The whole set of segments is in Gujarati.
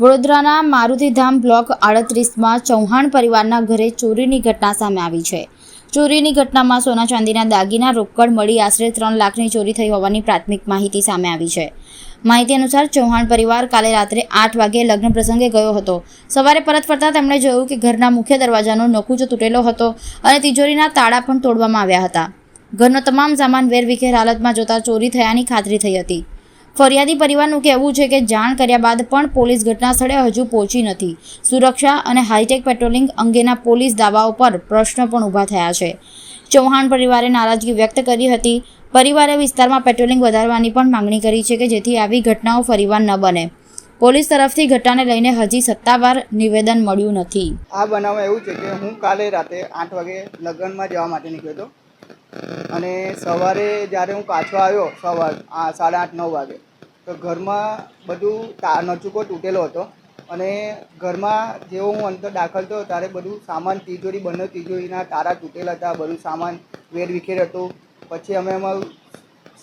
વડોદરાના મારુતિધામ બ્લોક 38માં ચૌહાણ પરિવારના ઘરે ચોરીની ઘટના સામે આવી છે। ચોરીની ઘટનામાં સોના ચાંદીના દાગીના રોકડ મળી આશરે 3 લાખની ચોરી થઈ હોવાની પ્રાથમિક માહિતી સામે આવી છે। માહિતી અનુસાર ચૌહાણ પરિવાર કાલે રાત્રે 8 વાગે લગ્ન પ્રસંગે ગયો હતો। સવારે પરત ફરતા તેમણે જોયું કે ઘરના મુખ્ય દરવાજાનો નકુચો તૂટેલો હતો અને તિજોરીના તાળા પણ તોડવામાં આવ્યા હતા। ઘરનો તમામ સામાન વેરવિખેર હાલતમાં જોતા ચોરી થયાની ખાતરી થઈ હતી। ફરિયાદી પરિવારનું કહેવું છે કે જાણ કર્યા બાદ પણ પોલીસ ઘટના સ્થળે હજુ પહોંચી નથી। સુરક્ષા અને હાઈટેક પેટ્રોલિંગ અંગેના પોલીસ દાવાઓ પર પ્રશ્નો પણ ઊભા થયા છે। ચૌહાણ પરિવારે નારાજગી વ્યક્ત કરી હતી। પરિવારે વિસ્તારમાં પેટ્રોલિંગ વધારવાની પણ માંગણી કરી છે કે જેથી આવી ઘટનાઓ ફરીવાર ન બને। પોલીસ તરફથી ઘટનાને લઈને હજી સત્તાવાર નિવેદન મળ્યું નથી। આ બનાવમાં એવું છે કે હું કાલે રાતે 8 વાગે લગ્નમાં જવા માટે નીકળ્યો હતો અને સવારે જ્યારે હું પાછો આવ્યો 8:30-9 વાગે તો ઘરમાં બધું નચુકો તૂટેલો હતો અને ઘરમાં જેવો હું અંદર દાખલ થયો ત્યારે બધું સામાન તિજોરી બંને તિજોરીના તારા તૂટેલા હતા, બધું સામાન વેરવિખેર હતું। પછી અમે અમારું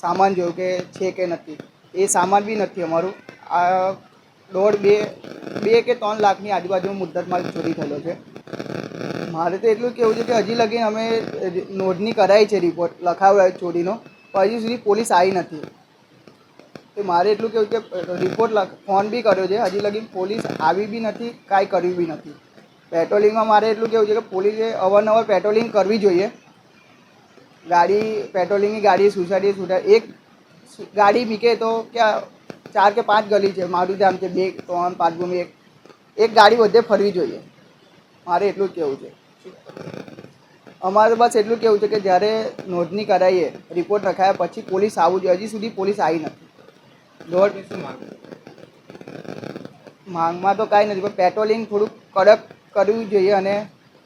સામાન જોયું કે છે કે નથી, એ સામાન બી નથી અમારું। આ 2 કે 3 લાખની આજુબાજુ મુદ્દતમાં ચોરી થયેલો છે। મારે તો એટલું કહેવું છે કે હજી લગી અમે નોંધણી કરાવી છે, રિપોર્ટ લખાવ્યો ચોરીનો, પણ હજી સુધી પોલીસ આવી નથી। તો મારે એટલું કહેવું કે રિપોર્ટ ફોન બી કર્યો છે, હજી લગી પોલીસ આવી બી નથી, કાંઈ કર્યું બી નથી। પેટ્રોલિંગમાં મારે એટલું કહેવું છે કે પોલીસે અવારનવાર પેટ્રોલિંગ કરવી જોઈએ। પેટ્રોલિંગની ગાડી સોસાયટી એક ગાડી મીકે તો ક્યાં 4 કે 5 ગલી છે, મારુતિધામ છે 2, 3, 5 ગમી એક ગાડી બધે ફરવી જોઈએ। મારે એટલું જ કહેવું છે। અમારે બસ એટલું કહેવું છે કે જ્યારે નોંધણી કરાવીએ, રિપોર્ટ લખાયા પછી પોલીસ આવવું જોઈએ। હજી સુધી પોલીસ આવી નથી। માંગમાં તો કાંઈ નથી, પણ પેટ્રોલિંગ થોડુંક કડક કરવું જોઈએ અને